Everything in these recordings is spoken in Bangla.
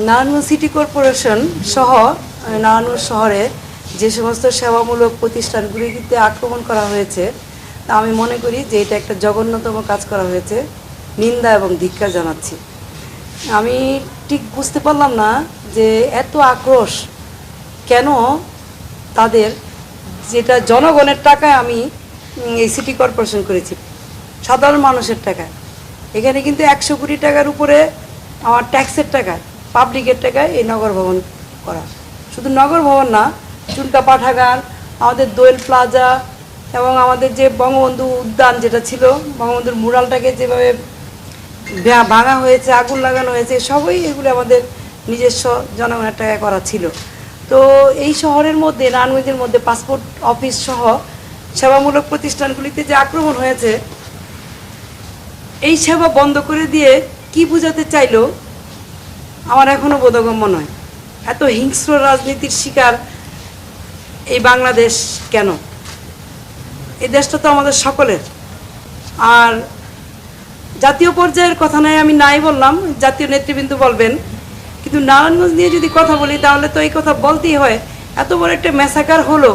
নারায়ণগঞ্জ সিটি কর্পোরেশন সহ নারায়ণগঞ্জ শহরে যে সমস্ত সেবামূলক প্রতিষ্ঠানগুলিতে আক্রমণ করা হয়েছে তা আমি মনে করি যে এটা একটা জঘন্যতম কাজ করা হয়েছে, নিন্দা এবং ধিক্কার জানাচ্ছি। আমি ঠিক বুঝতে পারলাম না যে এত আক্রোশ কেন তাদের, যেটা জনগণের টাকায় আমি এই সিটি কর্পোরেশন করেছি, সাধারণ মানুষের টাকায়। এখানে কিন্তু 100 কোটি টাকার উপরে আমার ট্যাক্সের টাকা, পাবলিকের টাকায় এই নগর ভবন করা। শুধু নগর ভবন না, চুনকা পাঠাগার, আমাদের দোয়েল প্লাজা এবং আমাদের যে বঙ্গবন্ধু উদ্যান যেটা ছিল, বঙ্গবন্ধুর মুরালটাকে যেভাবে ভাঙা হয়েছে, আগুন লাগানো হয়েছে, সবই এগুলো আমাদের নিজস্ব জনগণের টাকায় করা ছিল। তো এই শহরের মধ্যে, নারায়ণগঞ্জের মধ্যে পাসপোর্ট অফিস সহ সেবামূলক প্রতিষ্ঠানগুলিতে যে আক্রমণ হয়েছে, এই সেবা বন্ধ করে দিয়ে কি বোঝাতে চাইলো আমার এখনও বোধগম্য নয়। এত হিংস্র রাজনীতির শিকার এই বাংলাদেশ কেন? এই দেশটা তো আমাদের সকলের। আর জাতীয় পর্যায়ের কথা নয়, আমি নাই বললাম, জাতীয় নেতৃবৃন্দ বলবেন, কিন্তু নারায়ণগঞ্জ নিয়ে যদি কথা বলি তাহলে তো এই কথা বলতেই হয়। এত বড় একটা ম্যাসাকার হলো,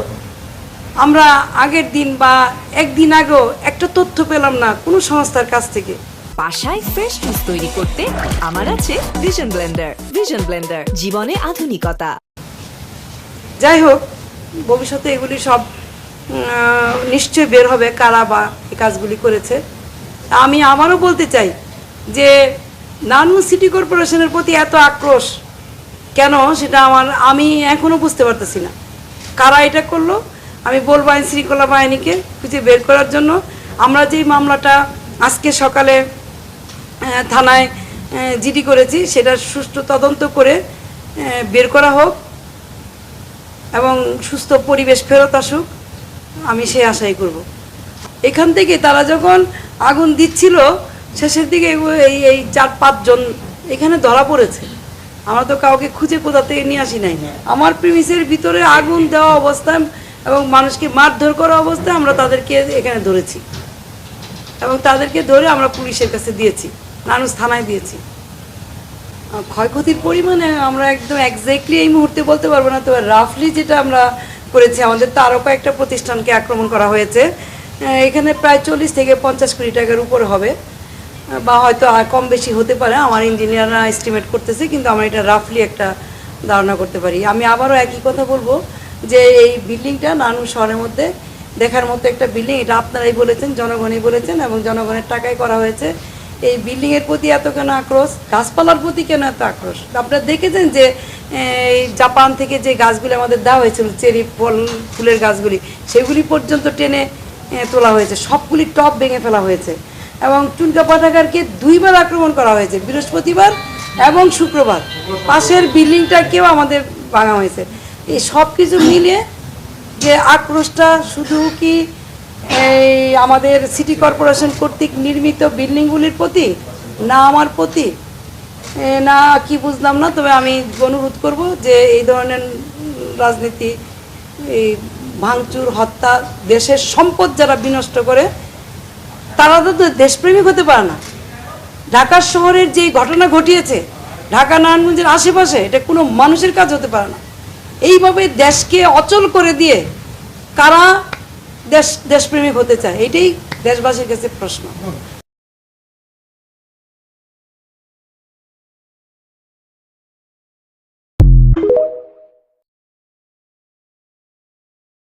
আমরা আগের দিন বা একদিন আগেও একটা তথ্য পেলাম না কোনো সংস্থার কাছ থেকে। বাসায় ফ্রেশ জুস তৈরি করতে আমার আছে ভিশন ব্লেন্ডার। ভিশন ব্লেন্ডার, জীবনে আধুনিকতা। যাই হোক, ভবিষ্যতে এগুলি সব নিশ্চয় বের হবে কারা বা এই কাজগুলি করেছে। আমি আবারও বলতে চাই যে নারায়ণগঞ্জ সিটি কর্পোরেশনের প্রতি এত আক্রোশ কেন, সেটা আমি এখনও বুঝতে পারতেছি না কারা এটা করলো। আমি বলবো আইন শৃঙ্খলা বাহিনীকে খুঁজে বের করার জন্য। আমরা যেই মামলাটা আজকে সকালে থানায় জিডি করেছি, সেটার সুষ্ঠু তদন্ত করে বের করা হোক এবং সুস্থ পরিবেশ ফেরত আসুক, আমি সেই আশাই করব। এখান থেকে তারা যখন আগুন দিচ্ছিল শেষের দিকে এই 4-5 জন এখানে ধরা পড়েছে। আমরা তো কাউকে খুঁজে কোথা থেকে নিয়ে আসি নাই। আমার প্রিমিসের ভিতরে আগুন দেওয়া অবস্থায় এবং মানুষকে মারধর করা অবস্থায় আমরা তাদেরকে এখানে ধরেছি এবং তাদেরকে ধরে আমরা পুলিশের কাছে দিয়েছি, নারায়ণগঞ্জ থানায় দিয়েছি। ক্ষয়ক্ষতির পরিমাণে আমরা একদম এক্স্যাক্টলি এই মুহূর্তে বলতে পারবো না, তবে রাফলি যেটা আমরা করেছি, আমাদের তারকা একটা প্রতিষ্ঠানকে আক্রমণ করা হয়েছে। এখানে প্রায় 40 থেকে 50 কোটি টাকার উপরে হবে, বা হয়তো আর কম বেশি হতে পারে, আমার ইঞ্জিনিয়াররা এস্টিমেট করতেছে, কিন্তু আমরা এটা রাফলি একটা ধারণা করতে পারি। আমি আবারও একই কথা বলবো যে এই বিল্ডিংটা নারায়ণগঞ্জ শহরের মধ্যে দেখার মতো একটা বিল্ডিং। এটা আপনারাই বলেছেন, জনগণই বলেছেন এবং জনগণের টাকায় করা হয়েছে। এই বিল্ডিংয়ের প্রতি এত কেন আক্রোশ, গাছপালার প্রতি কেন এত আক্রোশ? আপনারা দেখেছেন যে এই জাপান থেকে যে গাছগুলি আমাদের দেওয়া হয়েছিল, চেরি ফুলের গাছগুলি, সেগুলি পর্যন্ত টেনে তোলা হয়েছে, সবগুলি টপ ভেঙে ফেলা হয়েছে এবং চুনকা পাঠাগারকে 2 বার আক্রমণ করা হয়েছে, বৃহস্পতিবার এবং শুক্রবার। পাশের বিল্ডিংটাকেও আমাদের ভাঙা হয়েছে। এই সব কিছু মিলিয়ে যে আক্রোশটা শুধু কি এই আমাদের সিটি কর্পোরেশন কর্তৃক নির্মিত বিল্ডিংগুলির প্রতি, না আমার প্রতি, না কি বুঝলাম না। তবে আমি অনুরোধ করব যে এই ধরনের রাজনীতি, এই ভাঙচুর, হত্যা, দেশের সম্পদ যারা বিনষ্ট করে তারা তো দেশপ্রেমিক হতে পারে না। ঢাকা শহরের যে ঘটনা ঘটিয়েছে ঢাকা নারায়ণগঞ্জের আশেপাশে, এটা কোনো মানুষের কাজ হতে পারে না। এইভাবে দেশকে অচল করে দিয়ে কারা দেশপ্রেমিক হতে চায়, এটাই দেশবাসীর কাছে প্রশ্ন।